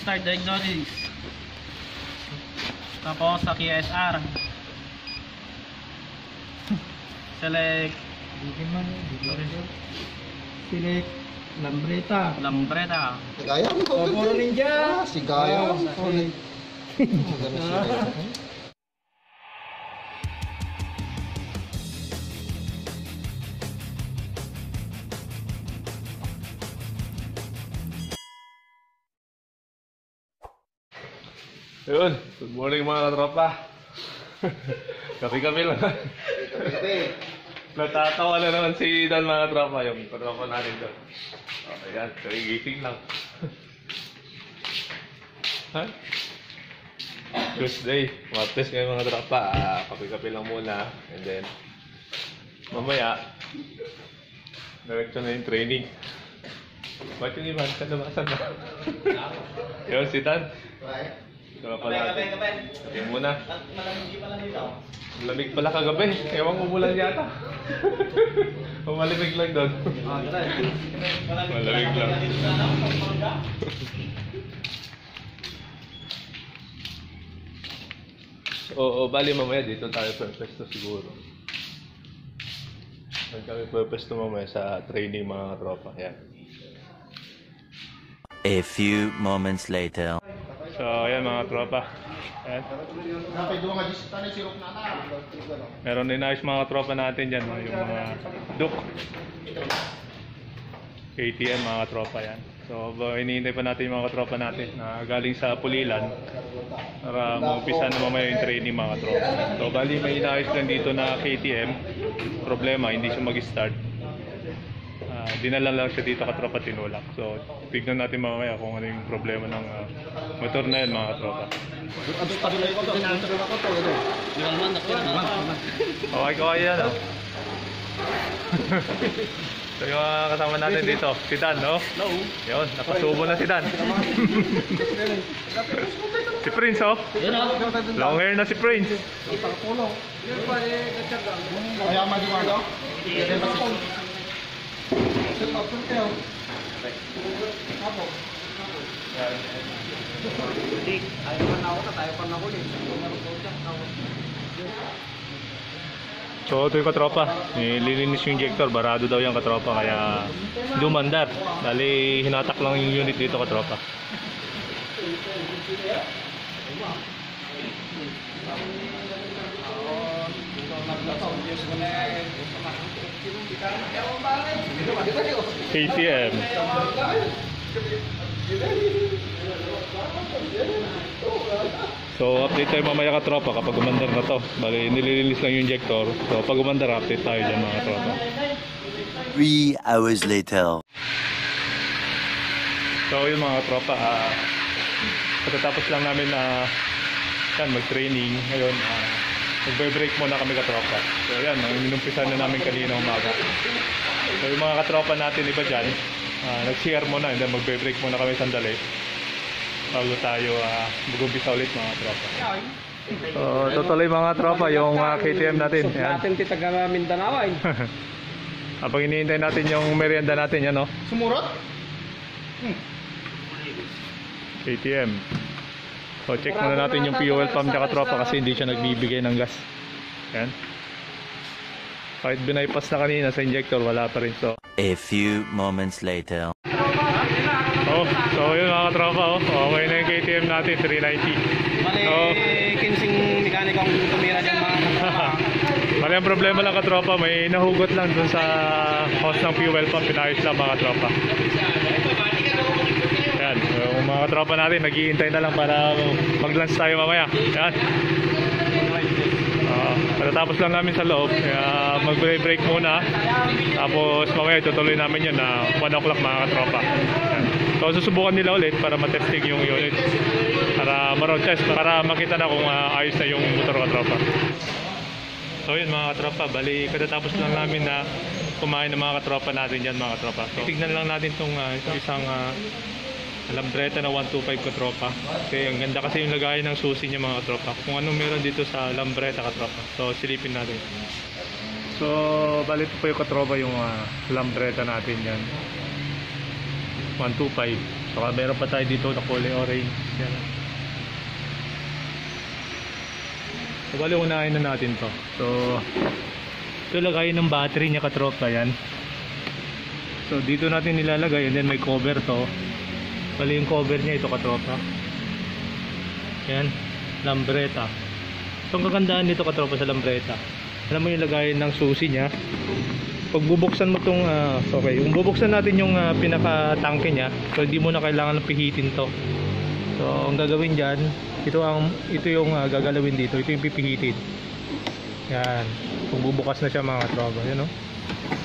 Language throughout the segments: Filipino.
Start diagnostics. Tapos sa Kia SR. Select Select Lambretta. Lambretta. Sigaya mo ko. Puro Ninja. Sigaya. Yun, good morning mga katropa. Kapi-kapi lang. Natatawa na naman si Dan mga katropa, yung katropa natin doon. Okay, yan, gising lang. Ha? Tuesday, Martes ngayon mga katropa. Kapi-kapi lang muna. And then, mamaya, diretso na yung training. Ba't yung iba? Sa labasan na? Yun, si Dan. Kape muna. Malamig pala kagabi. Ewan ko umulan yata. Malamig lang doon. Malamig lang. Oo, bali mamaya dito tayo pwesto siguro. Doon kami pwesto mamaya sa training mga katropa. Yan. A few moments later. So, ayan mga tropa. Ayan. Meron din ayos mga tropa natin dyan. Yung mga Duke KTM mga tropa yan. So, hinihintay pa natin yung mga tropa natin na galing sa Pulilan para mag-umpisa na mamaya yung training mga tropa. So, bali may inaayos lang dito na KTM. Problema, hindi siya mag-start. Dinala lang siya dito katropa, tinulak. So, tignan natin mamaya kung ano yung problema ng motor na yan mga katropa. Okay ko yan oh. So yung kasama natin dito, si Dan, no? Yun, napasubo na si Dan. Si Prince, oh. Long hair na si Prince. So ito yung katropa, nililinis yung injector, barado daw yung katropa kaya dumandar. Dali hinatak lang yung unit dito katropa. KTM. So update tayo mamaya katropa kapag umandar na to. Bali nililinis lang yung injector. So pag umandar update tayo dyan mga katropa. 3 hours later. So yun mga katropa, pagkatapos lang namin mag-training ngayon, magbe-break muna kami katropa. So yan, inumpisa na namin kanina umaga. So yung mga katropa natin iba dyan, nag-share muna and then magbe-break muna kami sandali bago tayo mag-umpisa ulit mga tropa. So tutuloy mga tropa yung KTM natin. Yan. Natin titaga Mindanao ay. Habang hinihintay natin yung merienda natin yan, no? Sumurot? KTM. So check muna natin yung fuel pump niya katropa kasi hindi siya nagbibigay ng gas. Yan. Kahit binaypas na kanina sa injector, wala pa rin. So A few moments later. So yun mga katropa, okay na yung KTM natin, 390. Mali, kinsing mekanikong tumira dyan mga katropa. Mali ang problema lang katropa, may nahugot lang dun sa hose ng fuel pump, pinayos lang mga katropa. Yan, yung mga katropa natin, naghihintay na lang para mag-lunch tayo mamaya. Yan. Pagkatapos lang namin sa loob, mag-break muna. Tapos mamaya tutuloy namin yun na 1 o'clock mga katropa. Yan. So susubukan nila ulit para matesting yung unit. Para ma-road test, para makita na kung ayos na yung motor katropa. So yun mga katropa, bali katatapos lang namin na kumain ng mga katropa natin dyan mga katropa. So tignan lang natin itong isang Lambretta na 125 katropa. Kasi ang ganda kasi yung lagayan ng susi niya mga katropa. Kung anong meron dito sa Lambretta katropa. So silipin natin. So bali ito po yung katropa yung Lambretta natin yan. 125. Saka meron pa tayo dito na kulay orange. Yan. So bali unahin na natin to. So ito lagay ng battery niya katropa yan. So dito natin nilalagay and then may cover to. Bali yung cover niya ito katropa. Yan, lambreta. So ang kagandahan dito katropa sa lambreta, alam mo yung lagayan ng susi niya. Pag bubuksan mo tong okay, yung bubuksan natin yung pinaka-tangke niya, so hindi mo na kailangan ng pihitin to. So ang gagawin diyan, ito yung gagalawin dito, ito yung pipihitin. Yan, bubukas na siya mga tropa, yan no.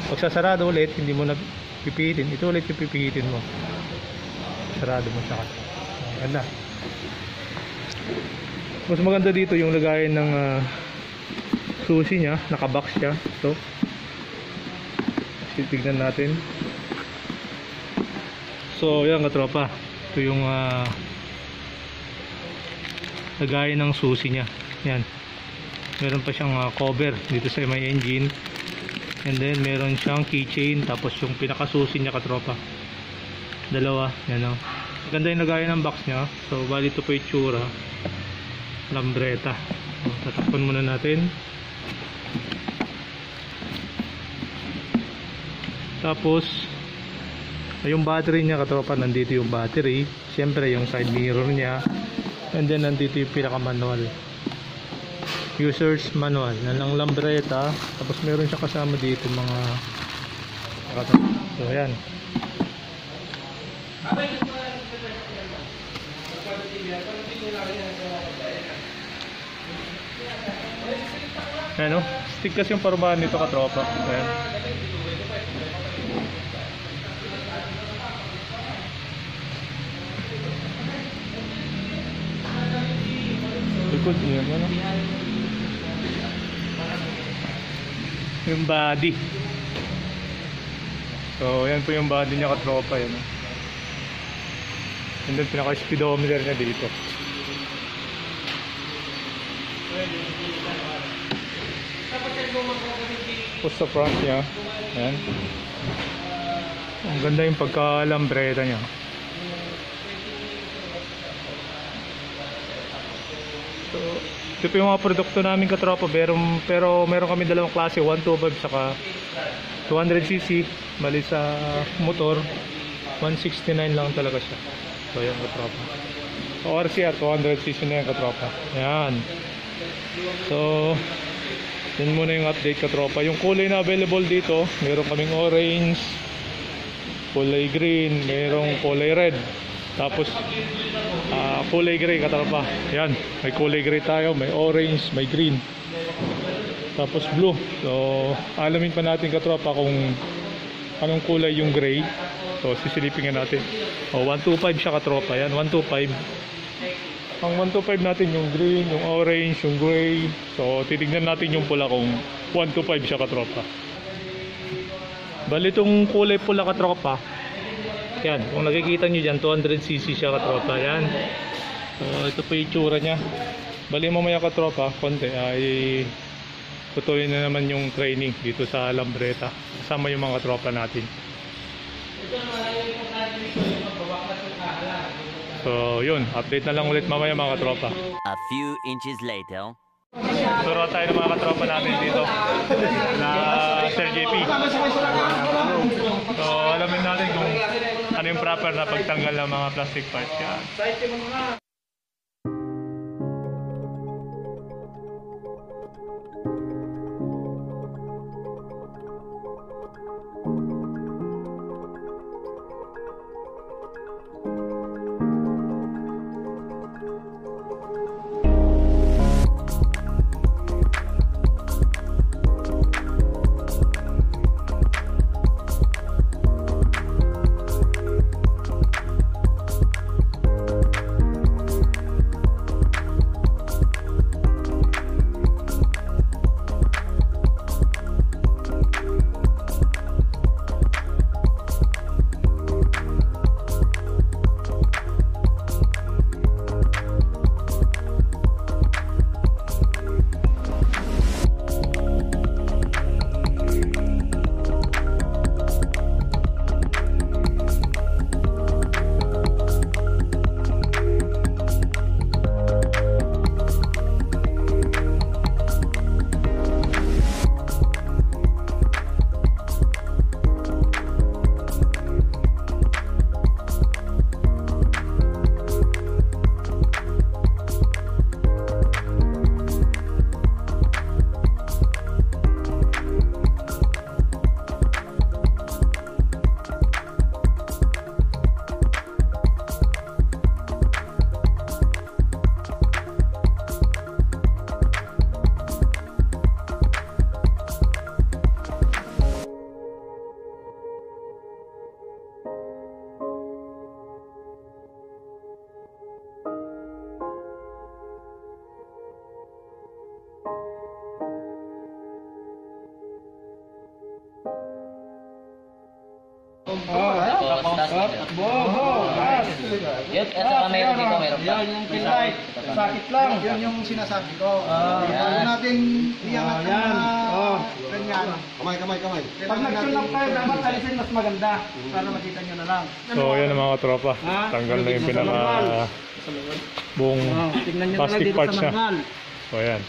Pag sasarado ulit, hindi mo na pipihitin, ito ulit yung pipihitin mo. Sarado mo siya. Ganda. Mas maganda dito yung lagayan ng susi niya, nakabox siya. Ito. Titignan natin. So, yan katropa. Ito yung lagayan ng susi niya. Yan. Meron pa siyang cover dito sa may engine. And then meron siyang keychain, tapos yung pinakasusi niya katropa. Dalawa, yan o. Maganda yung lagayan ng box niya. So, bali ito po yung tsura. Lambreta. Tatakpan muna natin. Tapos yung battery niya katropa, nandito yung battery. Siyempre yung side mirror niya. And then nandito yung pinaka manual, user's manual ng lambreta. Tapos meron siya kasama dito mga katropa. So ayan. Ayan o, stick kasi yung parubahan nito katropa. Ayan. Likod niya, ano? Yung body. So, ayan po yung body niya katropa. Ayan o. And then pinaka-speedometer niya dito. Tapos sa front niya, ayan. Ang ganda yung pagka-lambreta niya. So, ito po yung mga produkto namin katropa, pero meron kami dalawang klase, 125 saka 200cc. Bali sa motor 169 lang talaga siya. So ayan katropa. So RCR 200cc na yan katropa. Ayan. So yun muna yung update katropa. Yung kulay na available dito, meron kaming orange, kulay green, merong kulay red, tapos kulay gray katropa. Yan, may kulay gray tayo, may orange, may green, tapos blue. So alamin pa natin katropa kung anong kulay yung gray. So sisilipin natin. 125 siya katropa. Yan, 125. Ang 125 natin yung green, yung orange, yung gray. So titignan natin yung pula kung 125 siya katropa. Bali itong kulay pula katropa, yan, kung nakikita nyo dyan, 200cc siya katropa. Yan. So ito po yung tsura nya. Bali mamaya katropa, konti ay tutuloy na naman yung training dito sa Lambreta. Kasama yung mga katropa natin. So yun, update na lang ulit mamaya mga katropa. A few inches later. Turo tayo ng mga katropa natin dito na Sir JP. So alamin natin kung ano yung proper na pagtanggal ng mga plastic parts. Yan. Yun, at saka meron dito, meron pa. Yan, yung pin light. Sakit lang. Yun yung sinasabi ko. Yan. Bago natin iangat Yan. Oh. ganyan. Kamay. Pag nag-tune up kayo, dapat alisin mas maganda. Para makita nyo na lang. So yan ang mga katropa. Ha? Tanggal na yung Dito sa pinaka manual. buong Oh, tingnan nyo na lang plastic dito parts sa niya. manual. So yan.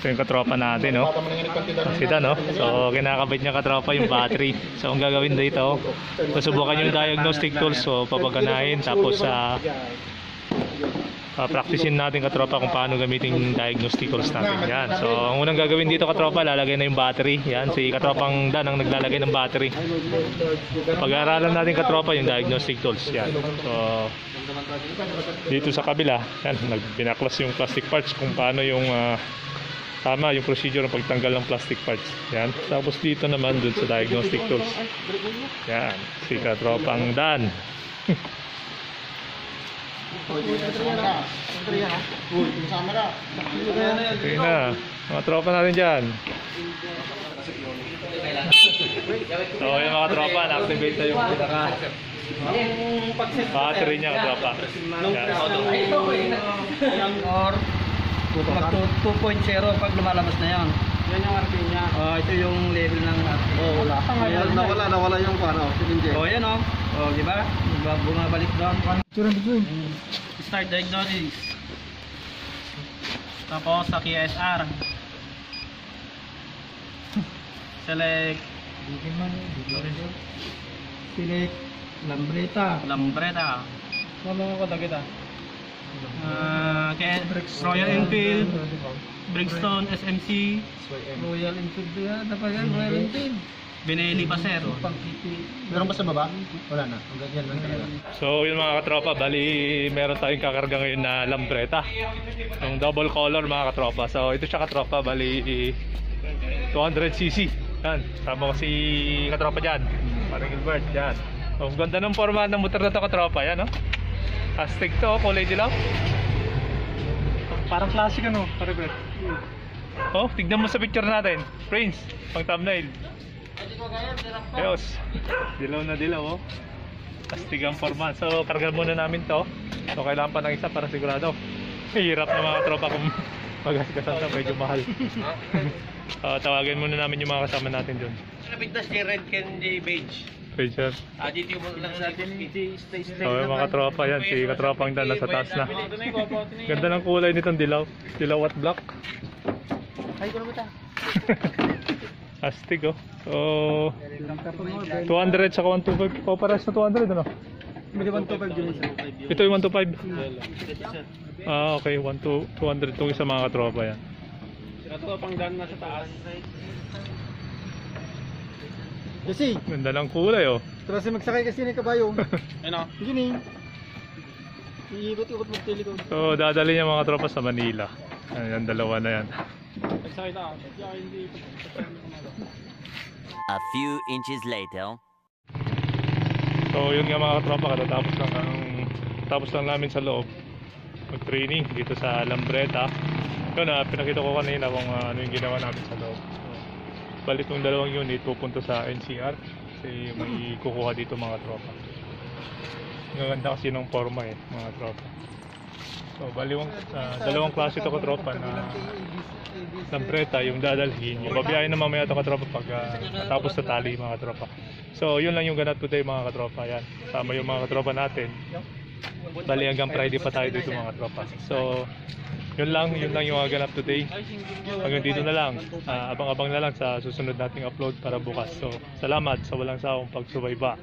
Ito yung katropa natin, no? Sita, no? So, kinakabit niya katropa yung battery. So, ang gagawin dito, susubukan yung diagnostic tools. So, papaganahin. Tapos, practicein natin katropa kung paano gamitin yung diagnostic tools natin. Yan. So, ang unang gagawin dito katropa, lalagay na yung battery. Yan, si katropang Dan ang naglalagay ng battery. Pag-aaralan natin katropa yung diagnostic tools. Yan. So, dito sa kabila, yan, binaklas yung plastic parts kung paano yung tama yung procedure ng pagtanggal ng plastic parts. Yan. Tapos dito naman dun sa diagnostic tools. Yan. Si katropang Dan. Okay na. Mga tropa natin dyan. So yung mga tropa, na-activate na yung pinaka battery niya katropa. Yan or mag 2.0 pag lumalabas na yan. Yan yung RP niya. Oh, ito yung level ng RP. Oh, wala. Nawala yung ano, cylinder. Oh, yan oh. Oh, di ba? Bumabalik doon. Start diagnosis. Tapos sa KSR. Select Select lambreta. Ano ko kita? Royal Enfield, Bridgestone, SMC, Royal Enfield yan. Dapat yan, Royal Enfield. Benelli pa sir. Meron ba sa baba? Wala na. Yan lang talaga. So yun mga katropa, bali meron tayong kakarga ngayon na lambreta. Yung double color mga katropa. So ito siya katropa, bali 200cc. Yan, tama ko si katropa dyan. Parang Gilbert, yan. So ang ganda ng forma ng motor na to katropa, yan no? Astig to, kulay dilaw. Parang classic ano, Gilbert. Oh, tignan mo sa picture natin. Prince, pang thumbnail. Ayos. Dilaw na dilaw oh. Astig ang forma. So karga muna namin to. So kailangan pa ng isa para sigurado. Hirap na mga tropa kung magasgasan na, medyo mahal. Tawagin muna namin yung mga kasama natin dun. Pintas ni Red Candy Beige. page yan. YouTube lang natin. Stay So yung mga katropa yan, si katropang Dan nasa taas na. Ganda ng kulay nitong dilaw. Dilaw at black. Ay, ko na Astig oh. So 200 saka 125. O pares na 200 ano? May 125 din isa. Ito yung 125. Ah okay, 200 itong isa mga katropa yan. Katropang Dan nasa taas. Kasi, Ganda ng kulay oh. kasi magsakay kasi ng kabayo. Ano? Gini. Iikot-ikot magtilikod. So dadali niya mga tropa sa Manila. Ayan, dalawa na yan. Nagsakay tayo. A few inches later. So yun nga mga katropa, tapos lang namin sa loob mag-training dito sa Lambreta. Yun na, pinakita ko kanina kung ano yung ginawa namin sa loob. So, bali itong dalawang unit pupunta sa NCR kasi may kukuha dito mga tropa. Gaganda kasi ng forma eh mga tropa. So bali dalawang klase ito katropa na Lambreta yung dadalhin. Yung babiyahin na mamaya ito katropa pag matapos na tali mga katropa. So yun lang yung ganap today mga katropa. Yan, sama yung mga katropa natin. Bali hanggang Friday pa tayo dito mga tropa. So yun lang yung mga ganap today. Hanggang dito na lang. Abang-abang na lang sa susunod nating upload para bukas. So salamat sa walang sawang pagsubayba.